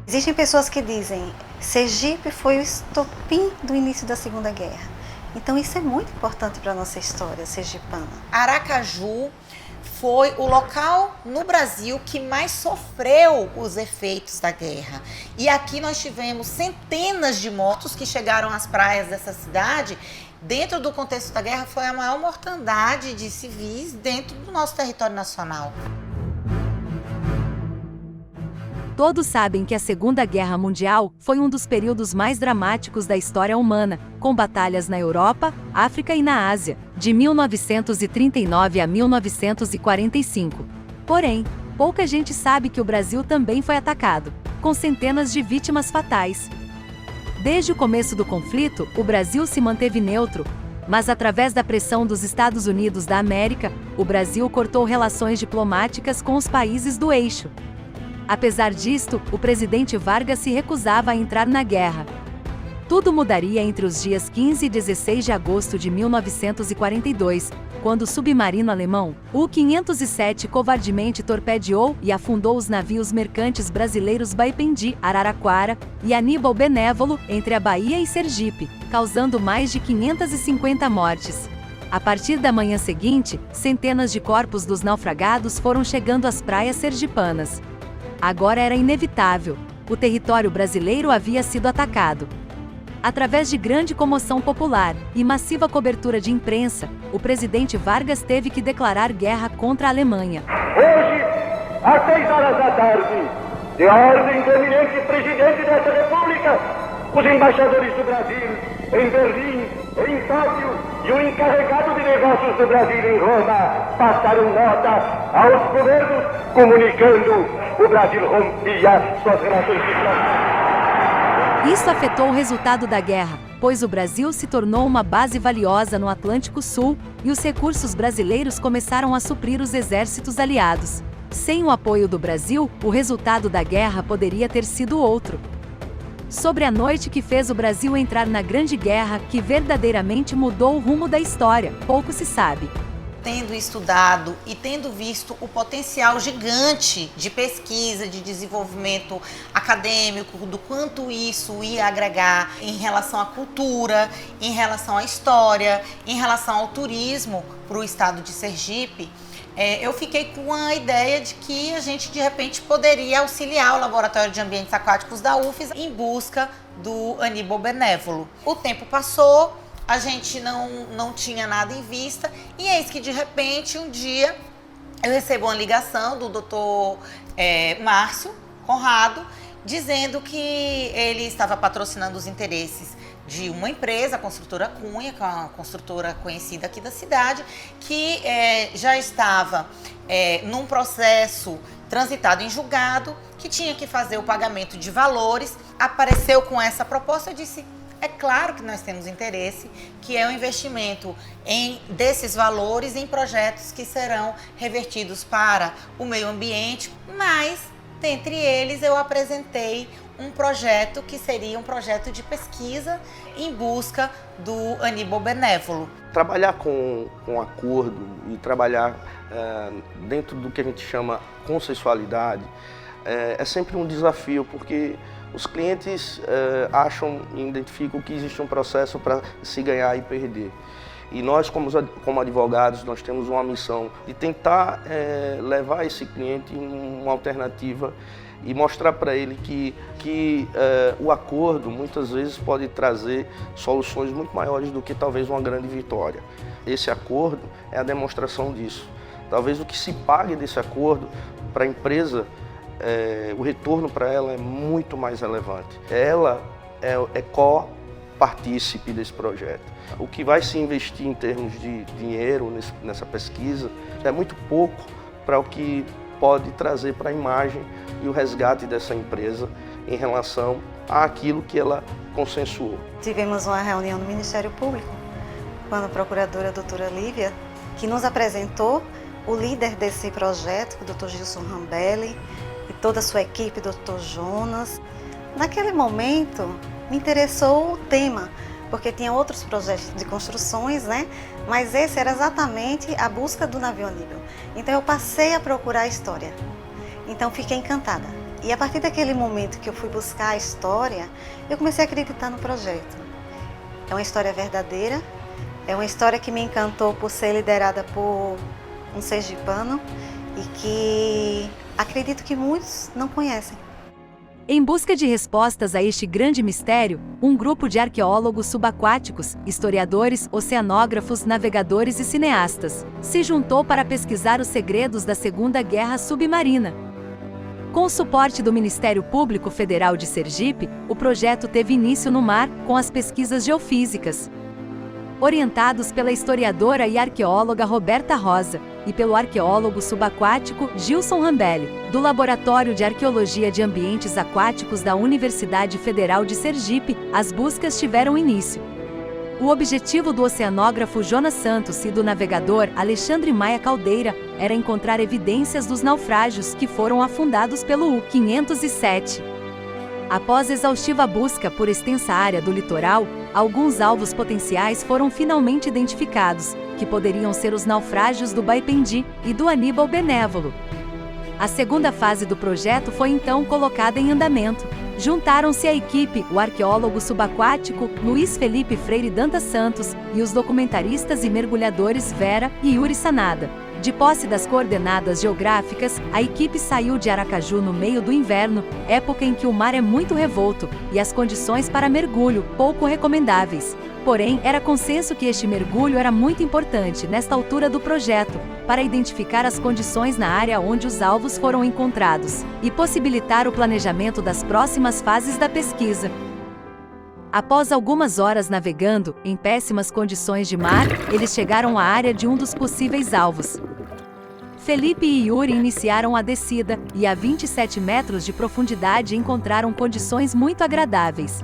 Existem pessoas que dizem que Sergipe foi o estopim do início da Segunda Guerra. Então isso é muito importante para a nossa história sergipana. Aracaju foi o local no Brasil que mais sofreu os efeitos da guerra. E aqui nós tivemos centenas de mortos que chegaram às praias dessa cidade. Dentro do contexto da guerra, foi a maior mortandade de civis dentro do nosso território nacional. Todos sabem que a Segunda Guerra Mundial foi um dos períodos mais dramáticos da história humana, com batalhas na Europa, África e na Ásia, de 1939 a 1945. Porém, pouca gente sabe que o Brasil também foi atacado, com centenas de vítimas fatais. Desde o começo do conflito, o Brasil se manteve neutro, mas através da pressão dos Estados Unidos da América, o Brasil cortou relações diplomáticas com os países do eixo. Apesar disto, o presidente Vargas se recusava a entrar na guerra. Tudo mudaria entre os dias 15 e 16 de agosto de 1942, quando o submarino alemão, U-507, covardemente torpedeou e afundou os navios mercantes brasileiros Baipendi, Araraquara e Aníbal Benévolo entre a Bahia e Sergipe, causando mais de 550 mortes. A partir da manhã seguinte, centenas de corpos dos naufragados foram chegando às praias sergipanas. Agora era inevitável. O território brasileiro havia sido atacado. Através de grande comoção popular e massiva cobertura de imprensa, o presidente Vargas teve que declarar guerra contra a Alemanha. Hoje, às 6 horas da tarde, de ordem do eminente presidente desta República, os embaixadores do Brasil em Berlim, em Tóquio e o encarregado de negócios do Brasil em Roma passaram nota aos governos comunicando que o Brasil rompia suas relações diplomáticas. Isso afetou o resultado da guerra, pois o Brasil se tornou uma base valiosa no Atlântico Sul e os recursos brasileiros começaram a suprir os exércitos aliados. Sem o apoio do Brasil, o resultado da guerra poderia ter sido outro. Sobre a noite que fez o Brasil entrar na Grande Guerra, que verdadeiramente mudou o rumo da história, pouco se sabe. Tendo estudado e tendo visto o potencial gigante de pesquisa, de desenvolvimento acadêmico, do quanto isso ia agregar em relação à cultura, em relação à história, em relação ao turismo para o estado de Sergipe, eu fiquei com a ideia de que a gente, de repente, poderia auxiliar o Laboratório de Ambientes Aquáticos da UFES em busca do Aníbal Benévolo. O tempo passou, a gente não tinha nada em vista e eis que, de repente, um dia eu recebo uma ligação do Dr. Márcio Conrado dizendo que ele estava patrocinando os interesses de uma empresa, a Construtora Cunha, que é uma construtora conhecida aqui da cidade, que já estava num processo transitado em julgado, que tinha que fazer o pagamento de valores. Apareceu com essa proposta, eu disse, é claro que nós temos interesse, que é o investimento desses valores em projetos que serão revertidos para o meio ambiente, mas, dentre eles, eu apresentei um projeto que seria um projeto de pesquisa em busca do Aníbal Benévolo. Trabalhar com acordo e trabalhar dentro do que a gente chama consensualidade é sempre um desafio, porque os clientes acham e identificam que existe um processo para se ganhar e perder. E nós, como advogados, nós temos uma missão de tentar levar esse cliente em uma alternativa e mostrar para ele que o acordo muitas vezes pode trazer soluções muito maiores do que talvez uma grande vitória. Esse acordo é a demonstração disso. Talvez o que se pague desse acordo para a empresa, o retorno para ela é muito mais relevante. Ela é co-partícipe desse projeto. O que vai se investir em termos de dinheiro nessa pesquisa é muito pouco para o que pode trazer para a imagem e o resgate dessa empresa em relação àquilo que ela consensuou. Tivemos uma reunião no Ministério Público com a procuradora doutora Lívia, que nos apresentou o líder desse projeto, o Dr. Gilson Rambelli, e toda a sua equipe, Dr. Jonas. Naquele momento, me interessou o tema, porque tinha outros projetos de construções, né? Mas esse era exatamente a busca do navio Aníbal. Então eu passei a procurar a história. Então fiquei encantada. E a partir daquele momento que eu fui buscar a história, eu comecei a acreditar no projeto. É uma história verdadeira, é uma história que me encantou por ser liderada por um sergipano e que acredito que muitos não conhecem. Em busca de respostas a este grande mistério, um grupo de arqueólogos subaquáticos, historiadores, oceanógrafos, navegadores e cineastas se juntou para pesquisar os segredos da Segunda Guerra Submarina. Com o suporte do Ministério Público Federal de Sergipe, o projeto teve início no mar com as pesquisas geofísicas. Orientados pela historiadora e arqueóloga Roberta Rosa e pelo arqueólogo subaquático Gilson Rambelli, do Laboratório de Arqueologia de Ambientes Aquáticos da Universidade Federal de Sergipe, as buscas tiveram início. O objetivo do oceanógrafo Jonas Santos e do navegador Alexandre Maia Caldeira era encontrar evidências dos naufrágios que foram afundados pelo U-507. Após exaustiva busca por extensa área do litoral, alguns alvos potenciais foram finalmente identificados, que poderiam ser os naufrágios do Baipendi e do Aníbal Benévolo. A segunda fase do projeto foi então colocada em andamento. Juntaram-se à equipe o arqueólogo subaquático Luiz Felipe Freire Dantas Santos e os documentaristas e mergulhadores Vera e Yuri Sanada. De posse das coordenadas geográficas, a equipe saiu de Aracaju no meio do inverno, época em que o mar é muito revolto e as condições para mergulho pouco recomendáveis. Porém, era consenso que este mergulho era muito importante nesta altura do projeto, para identificar as condições na área onde os alvos foram encontrados e possibilitar o planejamento das próximas fases da pesquisa. Após algumas horas navegando, em péssimas condições de mar, eles chegaram à área de um dos possíveis alvos. Felipe e Yuri iniciaram a descida e a 27 metros de profundidade encontraram condições muito agradáveis.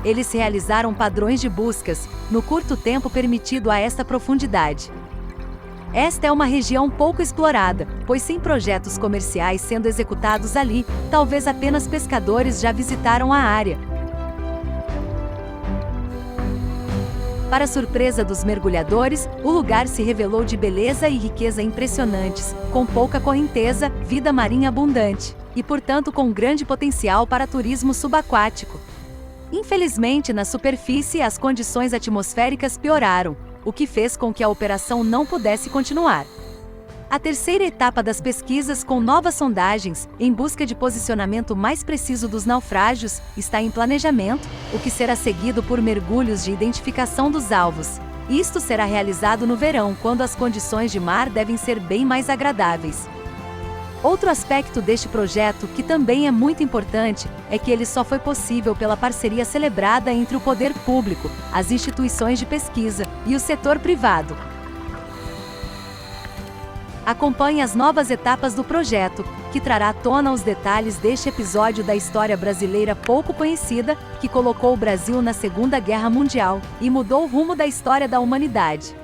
Eles realizaram padrões de buscas, no curto tempo permitido a esta profundidade. Esta é uma região pouco explorada, pois sem projetos comerciais sendo executados ali, talvez apenas pescadores já visitaram a área. Para surpresa dos mergulhadores, o lugar se revelou de beleza e riqueza impressionantes, com pouca correnteza, vida marinha abundante, e portanto com grande potencial para turismo subaquático. Infelizmente, na superfície, as condições atmosféricas pioraram, o que fez com que a operação não pudesse continuar. A terceira etapa das pesquisas, com novas sondagens, em busca de posicionamento mais preciso dos naufrágios, está em planejamento, o que será seguido por mergulhos de identificação dos alvos. Isto será realizado no verão, quando as condições de mar devem ser bem mais agradáveis. Outro aspecto deste projeto, que também é muito importante, é que ele só foi possível pela parceria celebrada entre o poder público, as instituições de pesquisa e o setor privado. Acompanhe as novas etapas do projeto, que trará à tona os detalhes deste episódio da história brasileira pouco conhecida, que colocou o Brasil na Segunda Guerra Mundial e mudou o rumo da história da humanidade.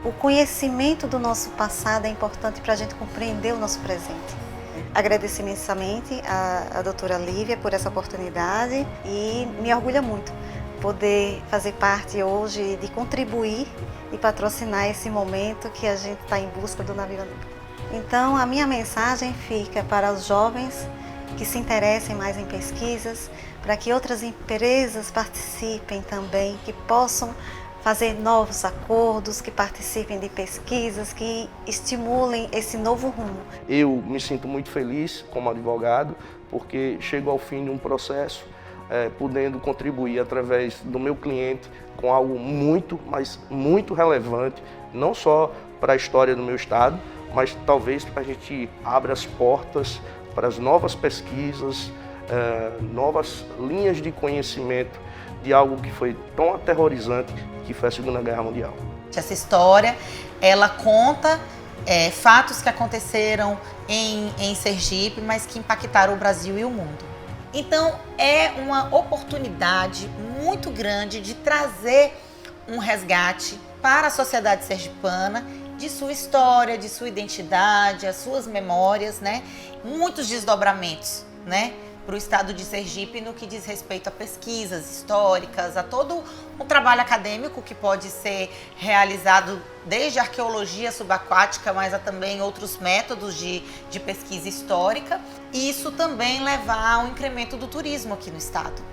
O conhecimento do nosso passado é importante para a gente compreender o nosso presente. Agradeço imensamente a doutora Lívia por essa oportunidade e me orgulha muito poder fazer parte hoje, de contribuir e patrocinar esse momento que a gente está em busca do navio limpo. Então, a minha mensagem fica para os jovens que se interessem mais em pesquisas, para que outras empresas participem também, que possam fazer novos acordos, que participem de pesquisas, que estimulem esse novo rumo. Eu me sinto muito feliz como advogado, porque chego ao fim de um processo, podendo contribuir através do meu cliente com algo muito, mas muito relevante, não só para a história do meu estado, mas talvez para a gente abra as portas para as novas pesquisas, novas linhas de conhecimento de algo que foi tão aterrorizante que foi a Segunda Guerra Mundial. Essa história, ela conta fatos que aconteceram em Sergipe, mas que impactaram o Brasil e o mundo. Então, é uma oportunidade muito grande de trazer um resgate para a sociedade sergipana de sua história, de sua identidade, as suas memórias, né? Muitos desdobramentos, né? para o estado de Sergipe no que diz respeito a pesquisas históricas, a todo um trabalho acadêmico que pode ser realizado desde a arqueologia subaquática, mas a também outros métodos de pesquisa histórica, e isso também levar ao incremento do turismo aqui no estado.